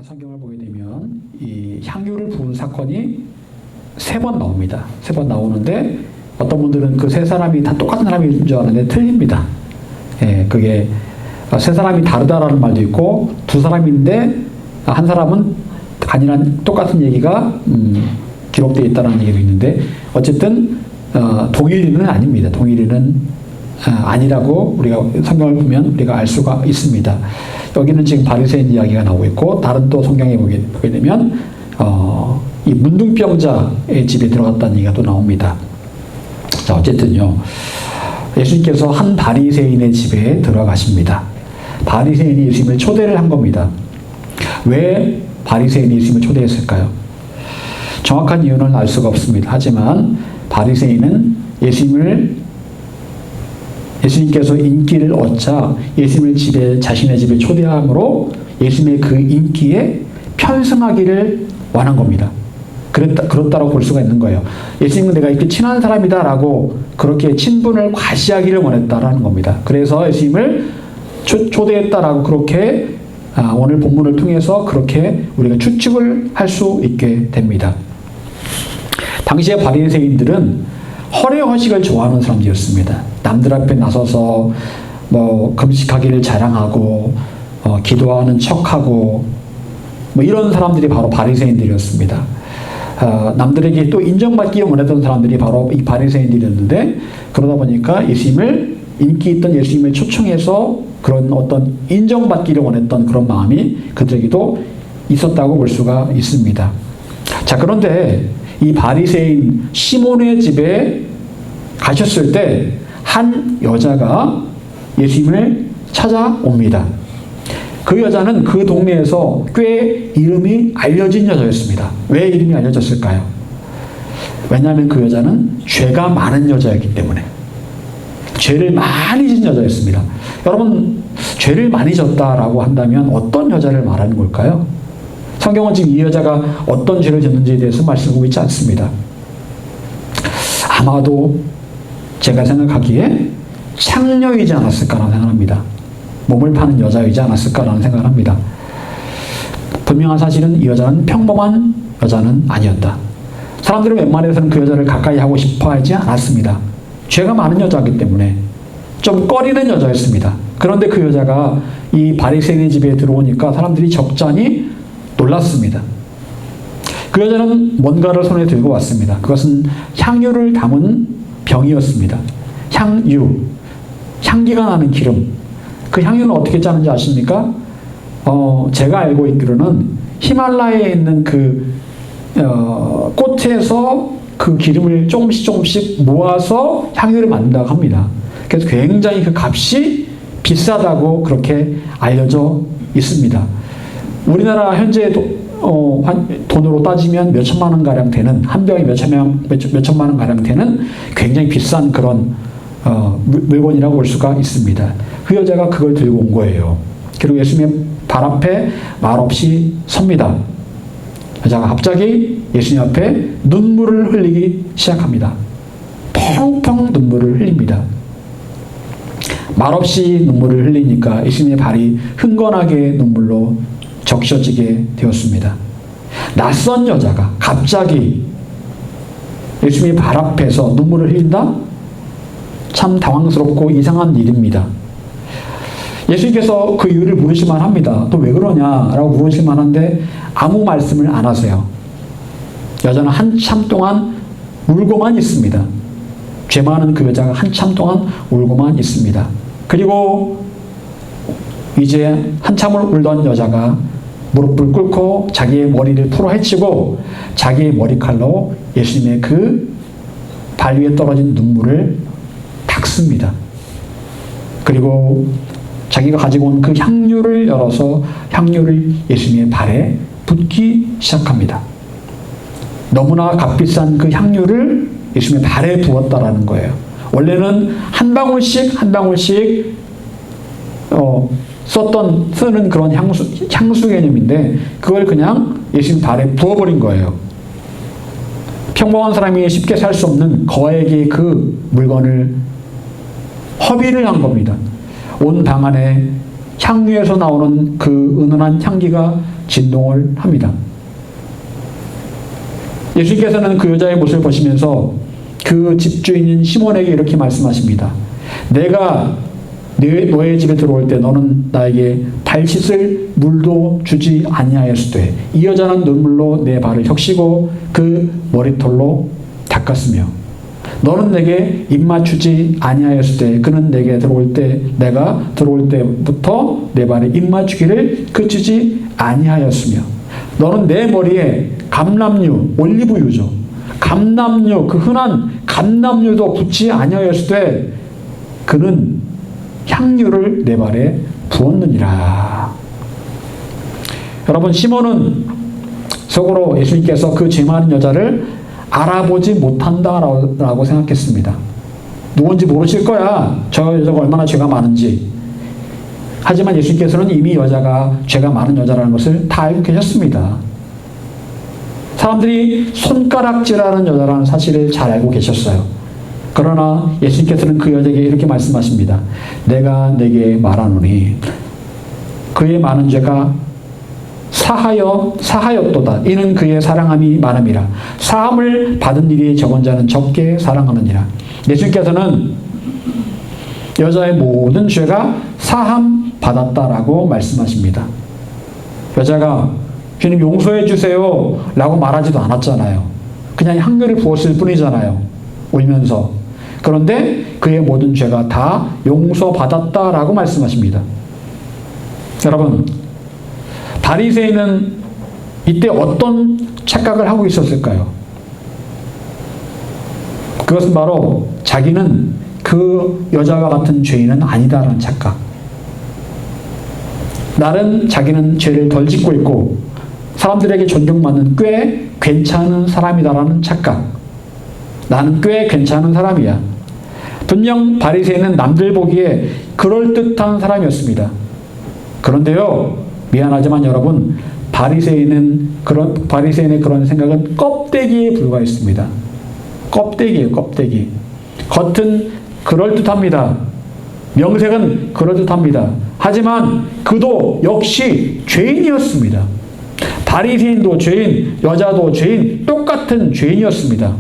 성경을 보게 되면 이 향유를 부은 사건이 3번 나옵니다. 3번 나오는데 어떤 분들은 그 3사람이 다 똑같은 사람인 줄 아는데 틀립니다. 예, 그게 3사람이 다르다라는 말도 있고 2사람인데 한 사람은 아니란 똑같은 얘기가 기록되어 있다는 얘기도 있는데 어쨌든 동일인은 아닙니다. 동일인은 아니라고 우리가 성경을 보면 우리가 알 수가 있습니다. 여기는 지금 바리새인 이야기가 나오고 있고 다른 또 성경에 보게 되면 이 문둥병자의 집에 들어갔다는 얘기가 또 나옵니다. 자, 어쨌든요. 예수님께서 한 바리새인의 집에 들어가십니다. 바리새인이 예수님을 초대를 한 겁니다. 왜 바리새인이 예수님을 초대했을까요? 정확한 이유는 알 수가 없습니다. 하지만 바리새인은 예수님께서 인기를 얻자 예수님을 자신의 집에 초대함으로 예수님의 그 인기에 편승하기를 원한 겁니다. 그렇다고 볼 수가 있는 거예요. 예수님은 내가 이렇게 친한 사람이다라고 그렇게 친분을 과시하기를 원했다라는 겁니다. 그래서 예수님을 초대했다라고 그렇게 오늘 본문을 통해서 그렇게 우리가 추측을 할 수 있게 됩니다. 당시의 바리새인들은 허례허식을 좋아하는 사람들이었습니다. 남들 앞에 나서서 금식하기를 자랑하고 기도하는 척하고 이런 사람들이 바로 바리새인들이었습니다. 남들에게 또 인정받기 원했던 사람들이 바로 이 바리새인들이었는데 그러다 보니까 인기 있던 예수님을 초청해서 그런 어떤 인정받기를 원했던 그런 마음이 그들에게도 있었다고 볼 수가 있습니다. 자, 그런데 이 바리새인 시몬의 집에 가셨을 때 한 여자가 예수님을 찾아옵니다. 그 여자는 그 동네에서 꽤 이름이 알려진 여자였습니다. 왜 이름이 알려졌을까요? 왜냐하면 그 여자는 죄가 많은 여자였기 때문에 죄를 많이 진 여자였습니다. 여러분, 죄를 많이 졌다라고 한다면 어떤 여자를 말하는 걸까요? 성경은 지금 이 여자가 어떤 죄를 졌는지에 대해서 말씀하고 있지 않습니다. 아마도 제가 생각하기에 창녀이지 않았을까라는 생각합니다. 몸을 파는 여자이지 않았을까라는 생각을 합니다. 분명한 사실은 이 여자는 평범한 여자는 아니었다. 사람들은 웬만해서는 그 여자를 가까이 하고 싶어 하지 않았습니다. 죄가 많은 여자이기 때문에 좀 꺼리는 여자였습니다. 그런데 그 여자가 이 바리새인의 집에 들어오니까 사람들이 적잖이 놀랐습니다. 그 여자는 뭔가를 손에 들고 왔습니다. 그것은 향유를 담은 병이었습니다. 향기가 나는 기름. 그 향유는 어떻게 짜는지 아십니까? 제가 알고 있기로는 히말라야에 있는 그 꽃에서 그 기름을 조금씩 모아서 향유를 만든다고 합니다. 그래서 굉장히 그 값이 비싸다고 그렇게 알려져 있습니다. 우리나라 현재 돈으로 따지면 몇 천만 원 가량 되는, 한 병이 몇 천만 원 가량 되는 굉장히 비싼 그런 물건이라고 볼 수가 있습니다. 그 여자가 그걸 들고 온 거예요. 그리고 예수님의 발 앞에 말없이 섭니다. 여자가 갑자기 예수님 앞에 눈물을 흘리기 시작합니다. 펑펑 눈물을 흘립니다. 말없이 눈물을 흘리니까 예수님의 발이 흥건하게 눈물로 적셔지게 되었습니다. 낯선 여자가 갑자기 예수님의 발 앞에서 눈물을 흘린다? 참 당황스럽고 이상한 일입니다. 예수님께서 그 이유를 물으실만 합니다. 또 왜 그러냐라고 물으실만 한데 아무 말씀을 안 하세요. 여자는 한참 동안 울고만 있습니다. 죄 많은 그 여자가 한참 동안 울고만 있습니다. 그리고 이제 한참을 울던 여자가 무릎을 꿇고 자기의 머리를 풀어헤치고 자기의 머리칼로 예수님의 그 발 위에 떨어진 눈물을 닦습니다. 그리고 자기가 가지고 온 그 향유를 열어서 향유를 예수님의 발에 붓기 시작합니다. 너무나 값비싼 그 향유를 예수님의 발에 부었다라는 거예요. 원래는 한 방울씩 쓰는 그런 향수 개념인데 그걸 그냥 예수님 발에 부어버린 거예요. 평범한 사람이 쉽게 살 수 없는 거액의 그 물건을 허비를 한 겁니다. 온 방 안에 향유에서 나오는 그 은은한 향기가 진동을 합니다. 예수님께서는 그 여자의 모습을 보시면서 그 집주인인 시몬에게 이렇게 말씀하십니다. 내가 너의 집에 들어올 때 너는 나에게 발 씻을 물도 주지 아니하였으되 이 여자는 눈물로 내 발을 적시고 그 머리털로 닦았으며 너는 내게 입맞추지 아니하였으되 그는 내게 들어올 때 내가 들어올 때부터 내 발에 입맞추기를 그치지 아니하였으며 너는 내 머리에 감람유 올리브유죠. 감람유 그 흔한 감람유도 붓지 아니하였으되 그는 향유를 내 발에 부었느니라. 여러분 시몬은 속으로 예수님께서 그 죄 많은 여자를 알아보지 못한다라고 생각했습니다. 누군지 모르실 거야. 저 여자가 얼마나 죄가 많은지. 하지만 예수님께서는 이미 여자가 죄가 많은 여자라는 것을 다 알고 계셨습니다. 사람들이 손가락질하는 여자라는 사실을 잘 알고 계셨어요. 그러나 예수님께서는 그 여자에게 이렇게 말씀하십니다. 내가 내게 말하노니 그의 많은 죄가 사하였도다. 이는 그의 사랑함이 많음이라. 사함을 받은 일이 적은 자는 적게 사랑하느니라. 예수님께서는 여자의 모든 죄가 사함 받았다라고 말씀하십니다. 여자가 주님 용서해 주세요 라고 말하지도 않았잖아요. 그냥 향유를 부었을 뿐이잖아요. 울면서. 그런데 그의 모든 죄가 다 용서받았다라고 말씀하십니다. 여러분, 바리새인은 이때 어떤 착각을 하고 있었을까요? 그것은 바로 자기는 그 여자와 같은 죄인은 아니다라는 착각. 나는 자기는 죄를 덜 짓고 있고 사람들에게 존경받는 꽤 괜찮은 사람이다라는 착각. 나는 꽤 괜찮은 사람이야. 분명 바리새인은 남들 보기에 그럴듯한 사람이었습니다. 그런데요, 미안하지만 여러분, 바리새인의 그런 생각은 껍데기에 불과했습니다. 껍데기예요, 껍데기. 겉은 그럴듯합니다. 명색은 그럴듯합니다. 하지만 그도 역시 죄인이었습니다. 바리새인도 죄인, 여자도 죄인, 똑같은 죄인이었습니다.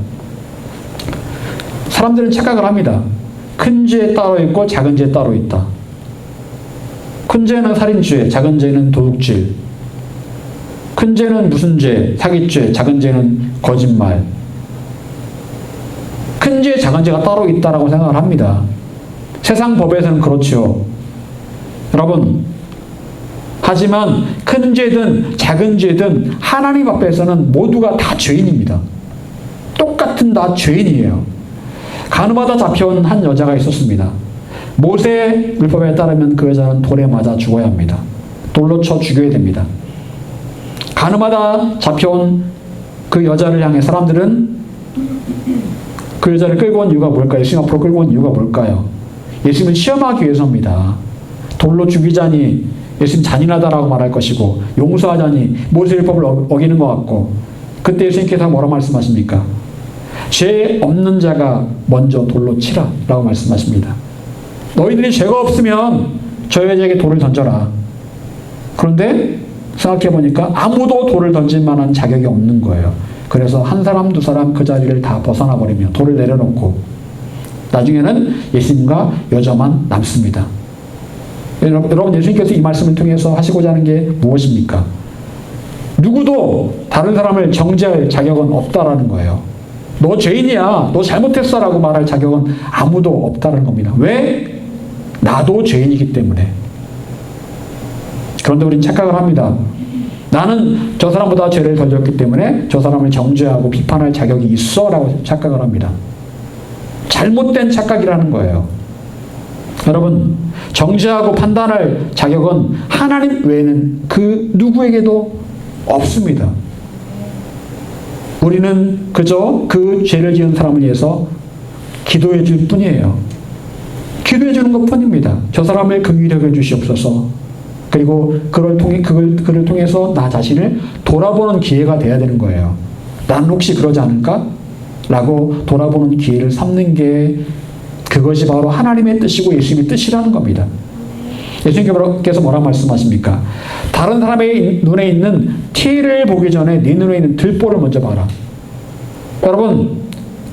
사람들은 착각을 합니다. 큰 죄 따로 있고 작은 죄 따로 있다. 큰 죄는 살인죄, 작은 죄는 도둑질. 큰 죄는 무슨 죄? 사기죄, 작은 죄는 거짓말. 큰 죄, 작은 죄가 따로 있다라고 생각을 합니다. 세상 법에서는 그렇죠. 여러분, 하지만 큰 죄든 작은 죄든 하나님 앞에서는 모두가 다 죄인입니다. 똑같은 다 죄인이에요. 간음하다 잡혀온 한 여자가 있었습니다. 모세 율법에 따르면 그 여자는 돌에 맞아 죽어야 합니다. 돌로 쳐 죽여야 됩니다. 간음하다 잡혀온 그 여자를 향해 사람들은 그 여자를 끌고 온 이유가 뭘까요? 예수님 앞으로 끌고 온 이유가 뭘까요? 예수님을 시험하기 위해서입니다. 돌로 죽이자니 예수님 잔인하다라고 말할 것이고 용서하자니 모세 율법을 어기는 것 같고 그때 예수님께서 뭐라고 말씀하십니까? 죄 없는 자가 먼저 돌로 치라 라고 말씀하십니다. 너희들이 죄가 없으면 저 여자에게 돌을 던져라. 그런데 생각해보니까 아무도 돌을 던질 만한 자격이 없는 거예요. 그래서 한 사람 두 사람 그 자리를 다 벗어나 버리며 돌을 내려놓고 나중에는 예수님과 여자만 남습니다. 여러분, 예수님께서 이 말씀을 통해서 하시고자 하는 게 무엇입니까? 누구도 다른 사람을 정죄할 자격은 없다라는 거예요. 너 죄인이야, 너 잘못했어 라고 말할 자격은 아무도 없다는 겁니다. 왜? 나도 죄인이기 때문에. 그런데 우린 착각을 합니다. 나는 저 사람보다 죄를 덜 졌기 때문에 저 사람을 정죄하고 비판할 자격이 있어 라고 착각을 합니다. 잘못된 착각이라는 거예요. 여러분, 정죄하고 판단할 자격은 하나님 외에는 그 누구에게도 없습니다. 우리는 그저 그 죄를 지은 사람을 위해서 기도해 줄 뿐이에요. 기도해 주는 것 뿐입니다. 저 사람을 긍휼히 여겨 주시옵소서. 그리고 그를 통해서 나 자신을 돌아보는 기회가 돼야 되는 거예요. 나는 혹시 그러지 않을까? 라고 돌아보는 기회를 삼는 게 그것이 바로 하나님의 뜻이고 예수님의 뜻이라는 겁니다. 예수님께서 뭐라고 말씀하십니까? 다른 사람의 눈에 있는 티를 보기 전에 네 눈에 있는 들보를 먼저 봐라. 여러분,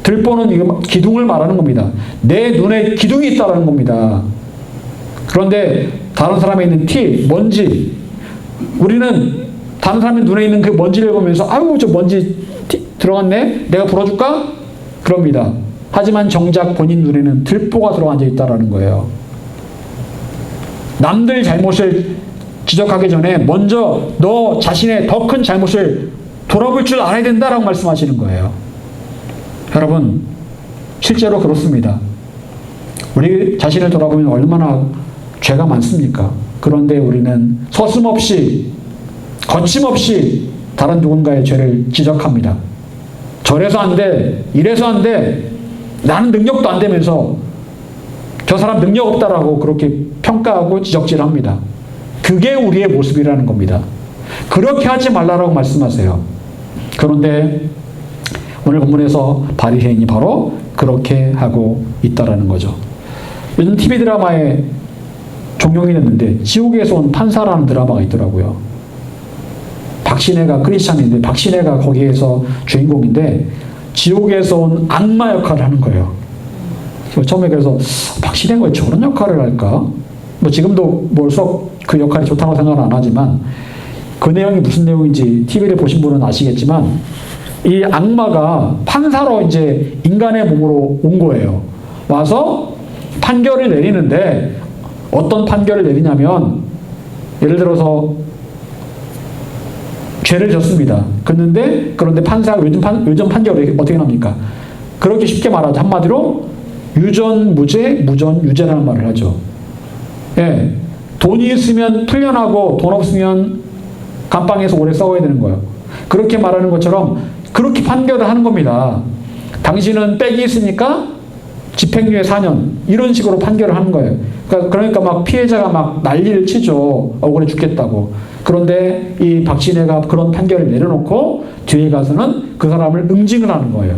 들보는 이거 기둥을 말하는 겁니다. 내 눈에 기둥이 있다는 겁니다. 그런데 다른 사람에 있는 티, 먼지, 우리는 다른 사람의 눈에 있는 그 먼지를 보면서 아유 저 먼지 들어갔네? 내가 불어줄까? 그럽니다. 하지만 정작 본인 눈에는 들보가 들어앉아 있다는 거예요. 남들 잘못을 지적하기 전에 먼저 너 자신의 더 큰 잘못을 돌아볼 줄 알아야 된다라고 말씀하시는 거예요. 여러분, 실제로 그렇습니다. 우리 자신을 돌아보면 얼마나 죄가 많습니까? 그런데 우리는 서슴없이, 거침없이 다른 누군가의 죄를 지적합니다. 저래서 안 돼, 이래서 안 돼, 나는 능력도 안 되면서 저 사람 능력 없다라고 그렇게 평가하고 지적질합니다. 그게 우리의 모습이라는 겁니다. 그렇게 하지 말라라고 말씀하세요. 그런데 오늘 본문에서 바리새인이 바로 그렇게 하고 있다라는 거죠. 요즘 TV 드라마에 종영이 됐는데 지옥에서 온 판사라는 드라마가 있더라고요. 박신혜가 크리스찬인데 박신혜가 거기에서 주인공인데 지옥에서 온 악마 역할을 하는 거예요. 처음에 그래서 박신혜가 왜 저런 역할을 할까? 뭐 지금도 벌써 그 역할이 좋다고 생각은 안 하지만 그 내용이 무슨 내용인지 TV를 보신 분은 아시겠지만 이 악마가 판사로 이제 인간의 몸으로 온 거예요. 와서 판결을 내리는데 어떤 판결을 내리냐면 예를 들어서 죄를 졌습니다. 그런데 판사가 요즘 판결이 어떻게 납니까? 그렇게 쉽게 말하자 한마디로 유전무죄, 무전유죄라는 말을 하죠. 예, 돈이 있으면 풀려나고 돈 없으면 감방에서 오래 싸워야 되는 거예요. 그렇게 말하는 것처럼 그렇게 판결을 하는 겁니다. 당신은 빽이 있으니까 집행유예 4년 이런 식으로 판결을 하는 거예요. 그러니까 막 피해자가 막 난리를 치죠. 억울해 죽겠다고. 그런데 이 박신혜가 그런 판결을 내려놓고 뒤에 가서는 그 사람을 응징을 하는 거예요.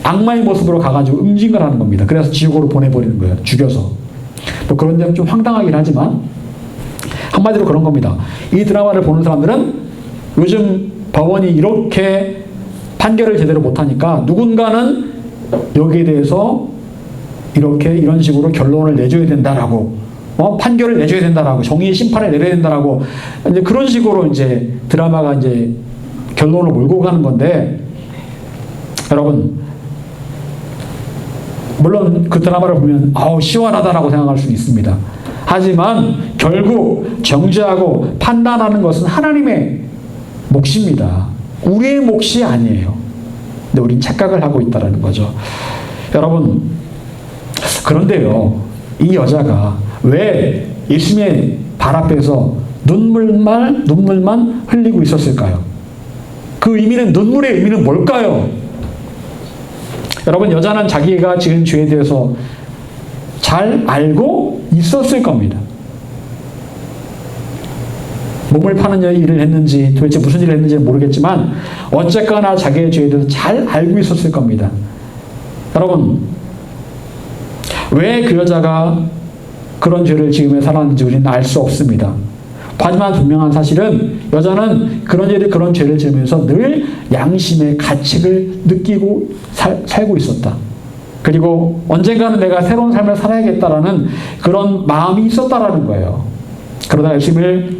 악마의 모습으로 가가지고 응징을 하는 겁니다. 그래서 지옥으로 보내버리는 거예요. 죽여서. 뭐 그런 점은 좀 황당하긴 하지만 한마디로 그런 겁니다. 이 드라마를 보는 사람들은 요즘 법원이 이렇게 판결을 제대로 못하니까 누군가는 여기에 대해서 이런 식으로 결론을 내줘야 된다라고, 판결을 내줘야 된다라고, 정의의 심판을 내려야 된다라고, 이제 그런 식으로 이제 드라마가 이제 결론을 몰고 가는 건데, 여러분, 물론 그 드라마를 보면, 시원하다라고 생각할 수 있습니다. 하지만 결국 정죄하고 판단하는 것은 하나님의 몫입니다. 우리의 몫이 아니에요. 근데 우린 착각을 하고 있다는 거죠. 여러분, 그런데요, 이 여자가 왜 예수님의 발 앞에서 눈물만 흘리고 있었을까요? 그 의미는, 눈물의 의미는 뭘까요? 여러분, 여자는 자기가 지은 죄에 대해서 잘 알고 있었을 겁니다. 몸을 파는 일을 했는지 도대체 무슨 일을 했는지 모르겠지만 어쨌거나 자기의 죄에 대해서 잘 알고 있었을 겁니다. 여러분, 왜 그 여자가 그런 죄를 지으며 살았는지 우리는 알 수 없습니다. 하지만 분명한 사실은 여자는 그런 죄를 지으면서 늘 양심의 가책을 느끼고 살고 있었다. 그리고 언젠가는 내가 새로운 삶을 살아야겠다라는 그런 마음이 있었다라는 거예요. 그러다 예수님을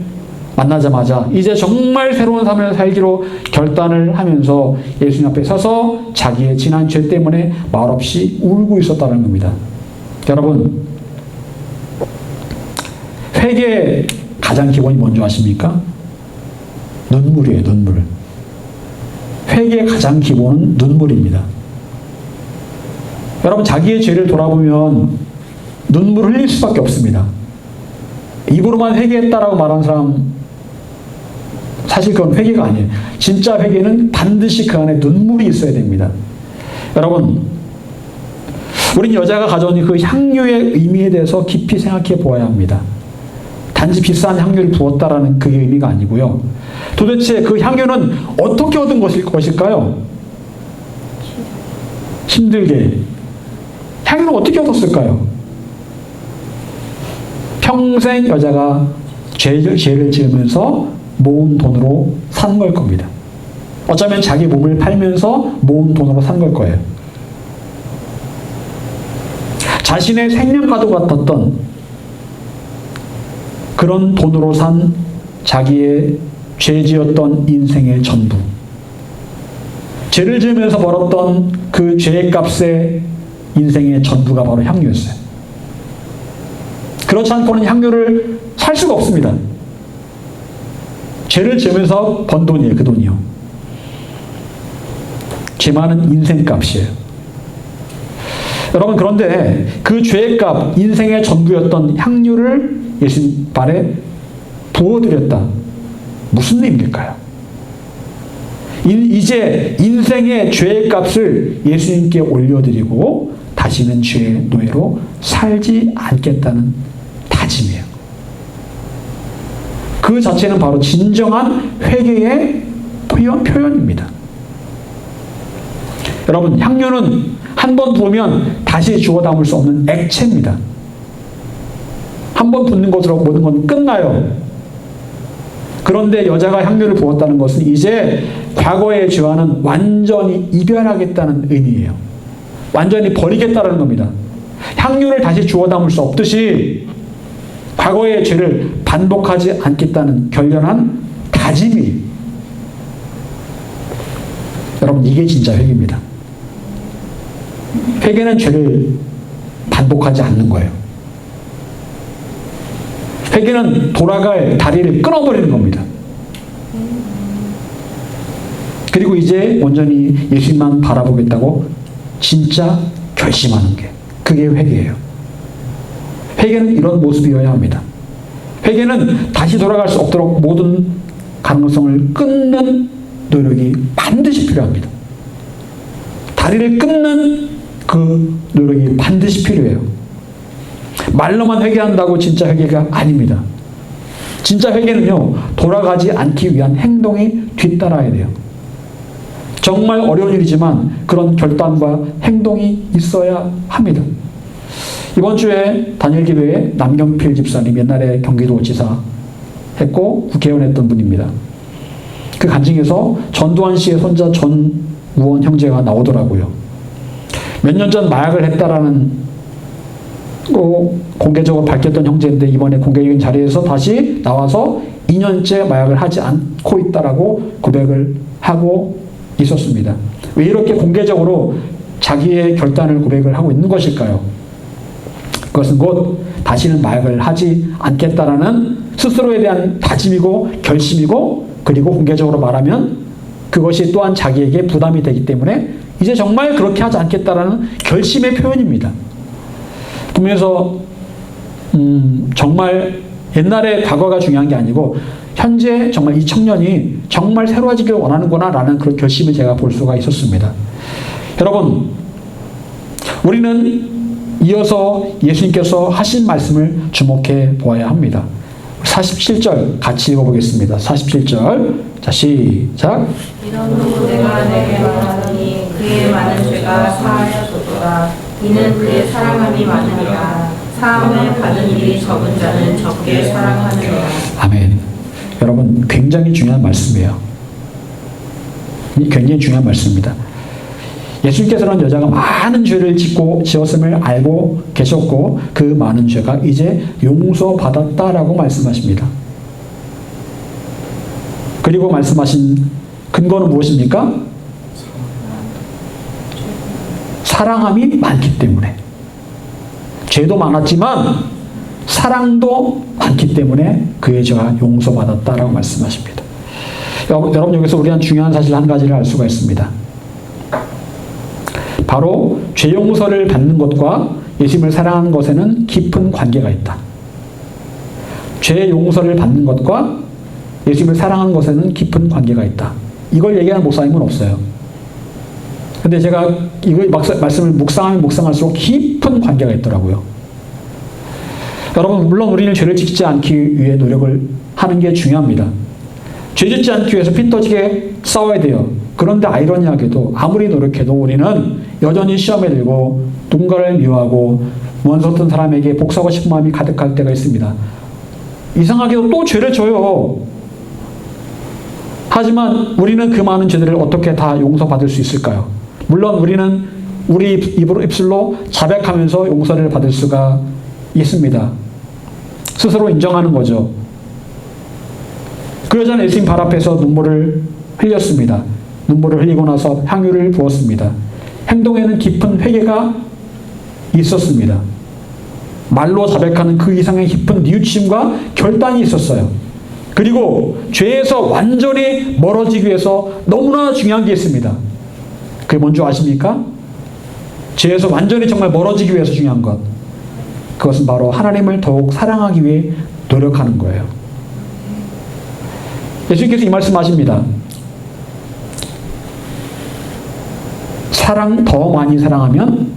만나자마자 이제 정말 새로운 삶을 살기로 결단을 하면서 예수님 앞에 서서 자기의 지난 죄 때문에 말없이 울고 있었다는 겁니다. 여러분, 회개의 가장 기본이 뭔지 아십니까? 눈물이에요, 눈물. 회개의 가장 기본은 눈물입니다. 여러분, 자기의 죄를 돌아보면 눈물을 흘릴 수밖에 없습니다. 입으로만 회개했다라고 말하는 사람, 사실 그건 회개가 아니에요. 진짜 회개는 반드시 그 안에 눈물이 있어야 됩니다. 여러분, 우린 여자가 가져온 그 향유의 의미에 대해서 깊이 생각해 보아야 합니다. 단지 비싼 향유를 부었다라는 그게 의미가 아니고요. 도대체 그 향유는 어떻게 얻은 것일까요? 힘들게. 향유를 어떻게 얻었을까요? 평생 여자가 죄를 지으면서 모은 돈으로 산 걸 겁니다. 어쩌면 자기 몸을 팔면서 모은 돈으로 산 걸 거예요. 자신의 생명과도 같았던 그런 돈으로 산 자기의 죄지었던 인생의 전부, 죄를 지으면서 벌었던 그 죄의 값의 인생의 전부가 바로 향유였어요. 그렇지 않고는 향유를 살 수가 없습니다. 죄를 지으면서 번 돈이에요. 그 돈이요. 죄 많은 인생값이에요. 여러분, 그런데 그 죄의 값, 인생의 전부였던 향유를 예수님 발에 부어드렸다. 무슨 의미일까요? 이제 인생의 죄의 값을 예수님께 올려드리고 다시는 죄의 노예로 살지 않겠다는 다짐이에요. 그 자체는 바로 진정한 회개의 표현입니다. 여러분, 향유는 한 번 부으면 다시 주워 담을 수 없는 액체입니다. 한 번 붓는 것으로 모든 건 끝나요. 그런데 여자가 향유를 부었다는 것은 이제 과거의 죄와는 완전히 이별하겠다는 의미예요. 완전히 버리겠다는 겁니다. 향유를 다시 주워 담을 수 없듯이 과거의 죄를 반복하지 않겠다는 결연한 다짐이, 여러분, 이게 진짜 회개입니다. 회개는 죄를 반복하지 않는 거예요. 회개는 돌아갈 다리를 끊어버리는 겁니다. 그리고 이제 온전히 예수님만 바라보겠다고 진짜 결심하는 게, 그게 회개예요. 회개는 이런 모습이어야 합니다. 회개는 다시 돌아갈 수 없도록 모든 가능성을 끊는 노력이 반드시 필요합니다. 다리를 끊는 그 노력이 반드시 필요해요. 말로만 회개한다고 진짜 회개가 아닙니다. 진짜 회개는요, 돌아가지 않기 위한 행동이 뒤따라야 돼요. 정말 어려운 일이지만 그런 결단과 행동이 있어야 합니다. 이번 주에 단일기도회 남경필 집사님, 옛날에 경기도지사 했고 국회의원 했던 분입니다. 그 간증에서 전두환 씨의 손자 전우원 형제가 나오더라고요. 몇 년 전 마약을 했다라는 공개적으로 밝혔던 형제인데 이번에 공개적인 자리에서 다시 나와서 2년째 마약을 하지 않고 있다라고 고백을 하고 있었습니다. 왜 이렇게 공개적으로 자기의 결단을 고백을 하고 있는 것일까요? 그것은 곧 다시는 마약을 하지 않겠다라는 스스로에 대한 다짐이고 결심이고, 그리고 공개적으로 말하면 그것이 또한 자기에게 부담이 되기 때문에 이제 정말 그렇게 하지 않겠다라는 결심의 표현입니다. 보면서 정말 옛날의 과거가 중요한 게 아니고 현재 정말 이 청년이 정말 새로워지기를 원하는구나 라는 그런 결심을 제가 볼 수가 있었습니다. 여러분, 우리는 이어서 예수님께서 하신 말씀을 주목해 보아야 합니다. 47절 같이 읽어보겠습니다. 47절. 자, 시작. 이런 후 내가 내게 말하니 그의 많은 죄가 사하여졌도다. 이는 그의 사랑함이 많으니라. 사함을 받은 일이 적은 자는 적게 사랑하느니라. 아멘. 여러분, 굉장히 중요한 말씀이에요. 굉장히 중요한 말씀입니다. 예수님께서는 여자가 많은 죄를 지었음을 알고 계셨고 그 많은 죄가 이제 용서받았다라고 말씀하십니다. 그리고 말씀하신 근거는 무엇입니까? 사랑함이 많기 때문에. 죄도 많았지만 사랑도 많기 때문에 그의 죄가 용서받았다라고 말씀하십니다. 여러분, 여기서 우리는 중요한 사실 한 가지를 알 수가 있습니다. 바로 죄 용서를 받는 것과 예수님을 사랑하는 것에는 깊은 관계가 있다. 죄 용서를 받는 것과 예수님을 사랑하는 것에는 깊은 관계가 있다. 이걸 얘기하는 목사님은 없어요. 근데 제가 이걸 말씀을 묵상하면 묵상할수록 깊은 관계가 있더라고요. 여러분, 물론 우리는 죄를 짓지 않기 위해 노력을 하는 게 중요합니다. 죄 짓지 않기 위해서 피 터지게 싸워야 돼요. 그런데 아이러니하게도 아무리 노력해도 우리는 여전히 시험에 들고 누군가를 미워하고 원수 같은 사람에게 복수하고 싶은 마음이 가득할 때가 있습니다. 이상하게도 또 죄를 져요. 하지만 우리는 그 많은 죄들을 어떻게 다 용서받을 수 있을까요? 물론 우리는 우리 입술로 자백하면서 용서를 받을 수가 있습니다. 스스로 인정하는 거죠. 그 여자는 예수님 발 앞에서 눈물을 흘렸습니다. 눈물을 흘리고 나서 향유를 부었습니다. 행동에는 깊은 회개가 있었습니다. 말로 자백하는 그 이상의 깊은 뉘우침과 결단이 있었어요. 그리고 죄에서 완전히 멀어지기 위해서 너무나 중요한 게 있습니다. 그게 뭔지 아십니까? 죄에서 완전히 정말 멀어지기 위해서 중요한 것. 그것은 바로 하나님을 더욱 사랑하기 위해 노력하는 거예요. 예수님께서 이 말씀하십니다. 더 많이 사랑하면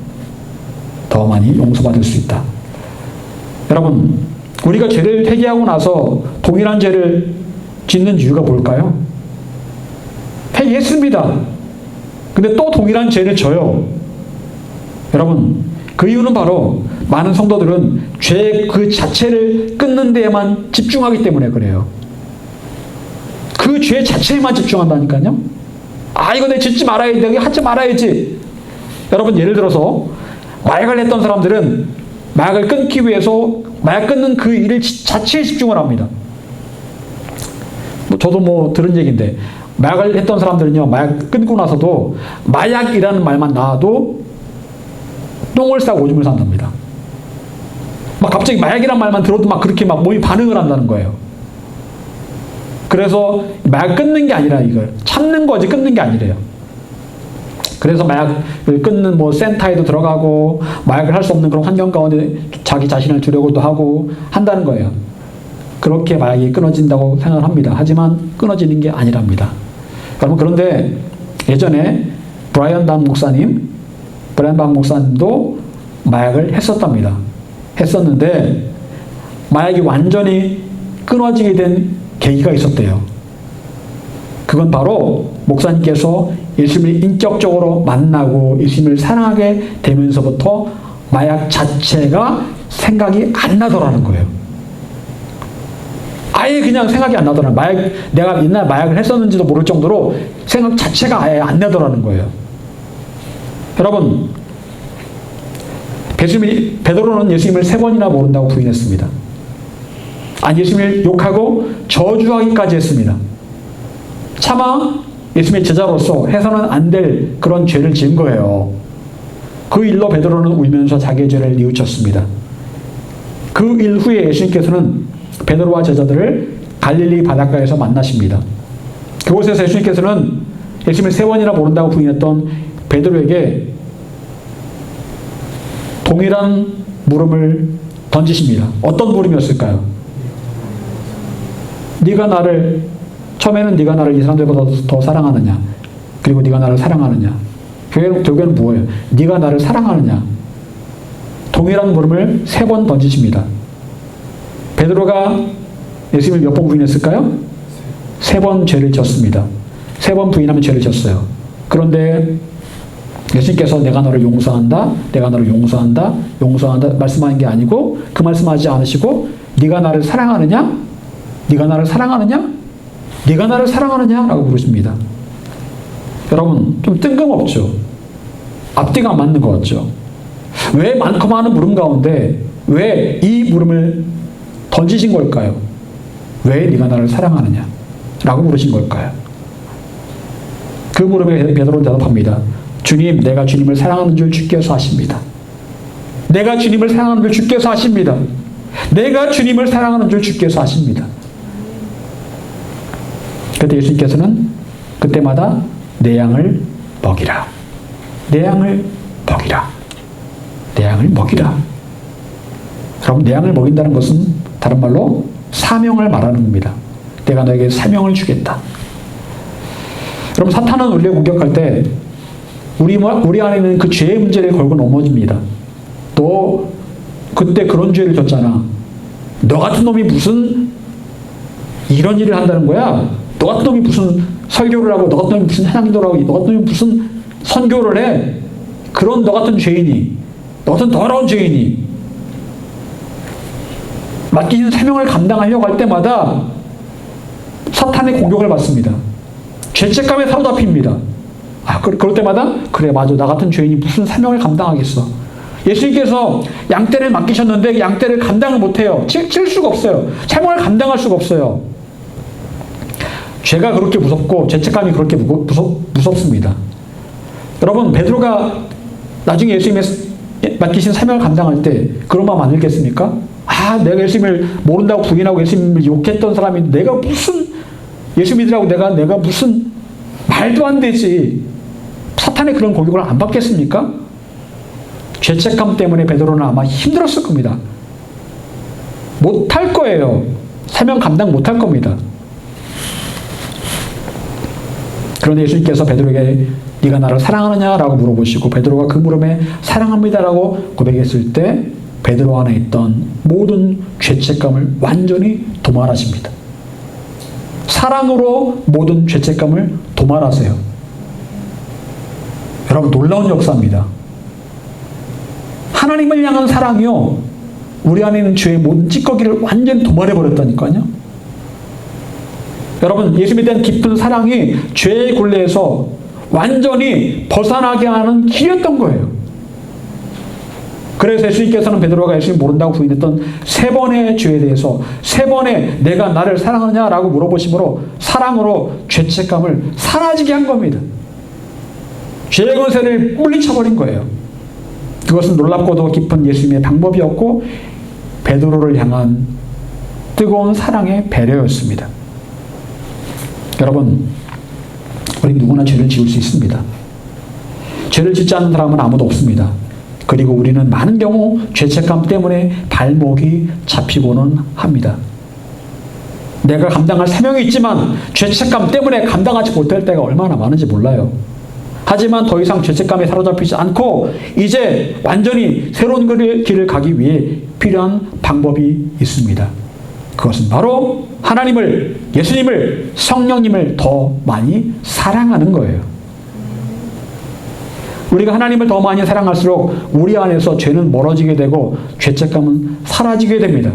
더 많이 용서받을 수 있다. 여러분, 우리가 죄를 회개하고 나서 동일한 죄를 짓는 이유가 뭘까요? 회개했습니다. 근데 또 동일한 죄를 져요. 여러분, 그 이유는 바로 많은 성도들은 죄 그 자체를 끊는 데에만 집중하기 때문에 그래요. 그 죄 자체에만 집중한다니까요. 이거 내 짓지 말아야지, 내가 하지 말아야지. 여러분, 예를 들어서 마약을 했던 사람들은 마약을 끊기 위해서 마약 끊는 그 일 자체에 집중을 합니다. 저도 들은 얘기인데, 마약을 했던 사람들은요, 마약 끊고 나서도 마약이라는 말만 나와도 똥을 싸고 오줌을 싼답니다. 갑자기 마약이라는 말만 들어도 그렇게 몸이 반응을 한다는 거예요. 그래서 마약 끊는 게 아니라 이걸 참는 거지 끊는 게 아니래요. 그래서 마약을 끊는 센터에도 들어가고 마약을 할 수 없는 그런 환경 가운데 자기 자신을 두려고도 하고 한다는 거예요. 그렇게 마약이 끊어진다고 생각을 합니다. 하지만 끊어지는 게 아니랍니다. 여러분, 그런데 예전에 브라이언 박 목사님도 마약을 했었답니다. 했었는데 마약이 완전히 끊어지게 된 계기가 있었대요. 그건 바로 목사님께서 예수님을 인격적으로 만나고 예수님을 사랑하게 되면서부터 마약 자체가 생각이 안 나더라는 거예요. 아예 그냥 생각이 안 나더라는 거예요. 내가 옛날 마약을 했었는지도 모를 정도로 생각 자체가 아예 안 나더라는 거예요. 여러분, 베드로는 예수님을 3번이나 모른다고 부인했습니다. 예수님을 욕하고 저주하기까지 했습니다. 차마 예수님의 제자로서 해서는 안 될 그런 죄를 지은 거예요. 그 일로 베드로는 울면서 자기의 죄를 뉘우쳤습니다. 그 일 후에 예수님께서는 베드로와 제자들을 갈릴리 바닷가에서 만나십니다. 그곳에서 예수님께서는 예수님을 3번이나 모른다고 부인했던 베드로에게 동일한 물음을 던지십니다. 어떤 물음이었을까요? 처음에는 네가 나를 이 사람들보다 더 사랑하느냐? 그리고 네가 나를 사랑하느냐? 결국에는 뭐예요? 네가 나를 사랑하느냐? 동일한 물음을 3번 던지십니다. 베드로가 예수님을 몇 번 부인했을까요? 3번 죄를 졌습니다. 3번 부인하면 죄를 졌어요. 그런데 예수님께서 내가 너를 용서한다, 내가 너를 용서한다, 용서한다 말씀하는 게 아니고 그 말씀하지 않으시고 네가 나를 사랑하느냐? 네가 나를 사랑하느냐? 네가 나를 사랑하느냐? 라고 부르십니다. 여러분, 좀 뜬금없죠? 앞뒤가 안 맞는 것 같죠? 왜 많고 많은 물음 가운데 왜 이 물음을 던지신 걸까요? 왜 네가 나를 사랑하느냐? 라고 물으신 걸까요? 그 물음에 베드로는 대답합니다. 주님, 내가 주님을 사랑하는 줄 주께서 아십니다. 내가 주님을 사랑하는 줄 주께서 아십니다. 내가 주님을 사랑하는 줄 주께서 아십니다. 그때 예수님께서는 그때마다 내 양을 먹이라. 내 양을 먹이라. 내 양을 먹이라. 여러분, 내 양을 먹인다는 것은 다른 말로 사명을 말하는 겁니다. 내가 너에게 사명을 주겠다. 여러분, 사탄은 우리를 공격할 때 우리 안에 있는 그 죄의 문제를 걸고 넘어집니다. 너 그때 그런 죄를 졌잖아. 너 같은 놈이 무슨 이런 일을 한다는 거야? 너 같은 놈이 무슨 설교를 하고, 너 같은 놈이 무슨 찬양기도를 하고, 너 같은 놈이 무슨 선교를 해? 그런 너 같은 죄인이, 너 같은 더러운 죄인이 맡기신 사명을 감당하려고 할 때마다 사탄의 공격을 받습니다. 죄책감에 사로잡힙니다. 그럴 때마다 그래 맞아 나 같은 죄인이 무슨 사명을 감당하겠어. 예수님께서 양떼를 맡기셨는데 양떼를 감당을 못해요. 칠 수가 없어요. 사명을 감당할 수가 없어요. 죄가 그렇게 무섭고 죄책감이 그렇게 무섭습니다. 여러분 베드로가 나중에 예수님의 맡기신 사명을 감당할 때 그런 마음 안 들겠습니까? 내가 예수님을 모른다고 부인하고 예수님을 욕했던 사람이 내가 무슨 예수 믿으라고 내가 무슨 말도 안 되지. 사탄의 그런 공격을 안 받겠습니까? 죄책감 때문에 베드로는 아마 힘들었을 겁니다. 못할 거예요. 사명 감당 못할 겁니다. 그런데 예수님께서 베드로에게 네가 나를 사랑하느냐라고 물어보시고 베드로가 그 물음에 사랑합니다라고 고백했을 때 베드로 안에 있던 모든 죄책감을 완전히 도말하십니다. 사랑으로 모든 죄책감을 도말하세요. 여러분 놀라운 역사입니다. 하나님을 향한 사랑이요 우리 안에 있는 죄의 모든 찌꺼기를 완전히 도말해버렸다니까요. 여러분 예수님에 대한 깊은 사랑이 죄의 굴레에서 완전히 벗어나게 하는 길이었던 거예요. 그래서 예수님께서는 베드로가 예수님 모른다고 부인했던 3번의 죄에 대해서 3번의 내가 나를 사랑하느냐라고 물어보심으로 사랑으로 죄책감을 사라지게 한 겁니다. 죄의 권세를 물리쳐버린 거예요. 그것은 놀랍고도 깊은 예수님의 방법이었고 베드로를 향한 뜨거운 사랑의 배려였습니다. 여러분 우리 누구나 죄를 지을 수 있습니다. 죄를 짓지 않는 사람은 아무도 없습니다. 그리고 우리는 많은 경우 죄책감 때문에 발목이 잡히고는 합니다. 내가 감당할 사명이 있지만 죄책감 때문에 감당하지 못할 때가 얼마나 많은지 몰라요. 하지만 더 이상 죄책감에 사로잡히지 않고 이제 완전히 새로운 길을 가기 위해 필요한 방법이 있습니다. 그것은 바로 하나님을, 예수님을, 성령님을 더 많이 사랑하는 거예요. 우리가 하나님을 더 많이 사랑할수록 우리 안에서 죄는 멀어지게 되고 죄책감은 사라지게 됩니다.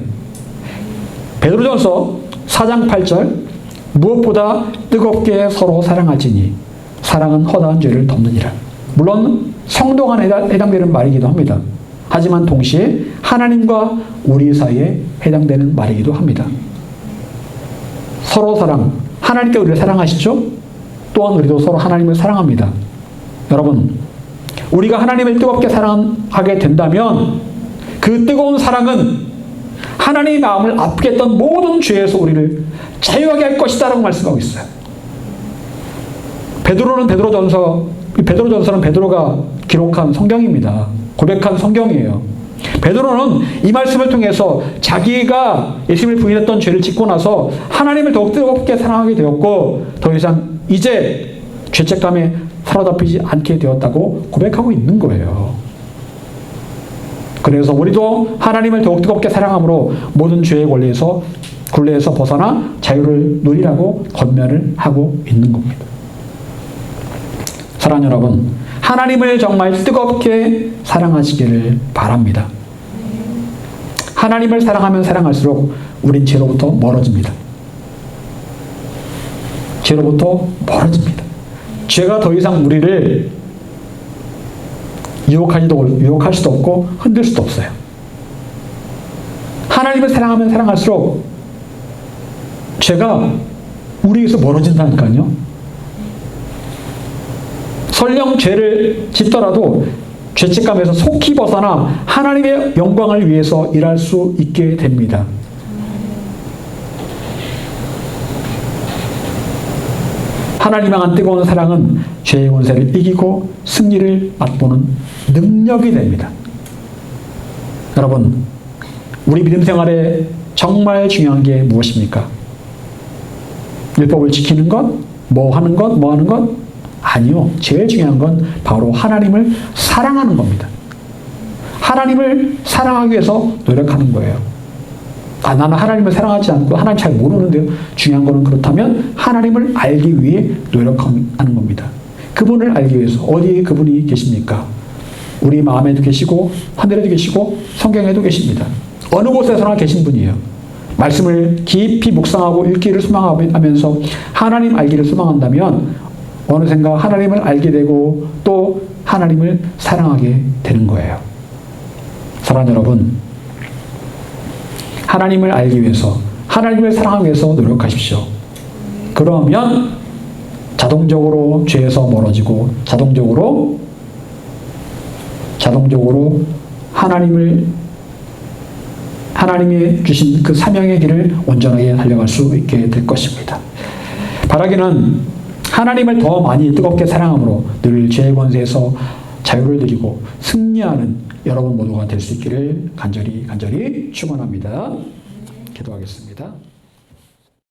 베드로전서 4장 8절 무엇보다 뜨겁게 서로 사랑할지니 사랑은 허다한 죄를 덮느니라. 물론 성도 간에 해당되는 말이기도 합니다. 하지만 동시에 하나님과 우리 사이에 해당되는 말이기도 합니다. 서로 사랑, 하나님께 우리를 사랑하시죠? 또한 우리도 서로 하나님을 사랑합니다. 여러분 우리가 하나님을 뜨겁게 사랑하게 된다면 그 뜨거운 사랑은 하나님의 마음을 아프게 했던 모든 죄에서 우리를 자유하게 할 것이다 라고 말씀하고 있어요. 베드로전서는 베드로가 기록한 성경입니다. 고백한 성경이에요. 베드로는 이 말씀을 통해서 자기가 예수님을 부인했던 죄를 짓고 나서 하나님을 더욱 뜨겁게 사랑하게 되었고 더 이상 이제 죄책감에 사로잡히지 않게 되었다고 고백하고 있는 거예요. 그래서 우리도 하나님을 더욱 뜨겁게 사랑함으로 모든 죄의 굴레에서 벗어나 자유를 누리라고 권면을 하고 있는 겁니다. 사랑하는 여러분, 하나님을 정말 뜨겁게 사랑하시기를 바랍니다. 하나님을 사랑하면 사랑할수록 우린 죄로부터 멀어집니다. 죄로부터 멀어집니다. 죄가 더 이상 우리를 유혹할 수도 없고 흔들 수도 없어요. 하나님을 사랑하면 사랑할수록 죄가 우리에게서 멀어진다니까요. 설령 죄를 짓더라도 죄책감에서 속히 벗어나 하나님의 영광을 위해서 일할 수 있게 됩니다. 하나님 향한 뜨거운 사랑은 죄의 권세를 이기고 승리를 맛보는 능력이 됩니다. 여러분, 우리 믿음 생활에 정말 중요한 게 무엇입니까? 율법을 지키는 것? 뭐 하는 것? 아니요. 제일 중요한 건 바로 하나님을 사랑하는 겁니다. 하나님을 사랑하기 위해서 노력하는 거예요. 나는 하나님을 사랑하지 않고 하나님 잘 모르는데요. 중요한 거는 그렇다면 하나님을 알기 위해 노력하는 겁니다. 그분을 알기 위해서 어디에 그분이 계십니까? 우리 마음에도 계시고 하늘에도 계시고 성경에도 계십니다. 어느 곳에서나 계신 분이에요. 말씀을 깊이 묵상하고 읽기를 소망하면서 하나님 알기를 소망한다면 어느샌가 하나님을 알게 되고 또 하나님을 사랑하게 되는 거예요. 사랑하는 여러분, 하나님을 알기 위해서, 하나님을 사랑하기 위해서 노력하십시오. 그러면 자동적으로 죄에서 멀어지고 자동적으로 하나님이 주신 그 사명의 길을 온전하게 달려갈 수 있게 될 것입니다. 바라기는 하나님을 더 많이 뜨겁게 사랑함으로 늘 죄의 권세에서 자유를 누리고 승리하는 여러분 모두가 될 수 있기를 간절히 축원합니다. 기도하겠습니다.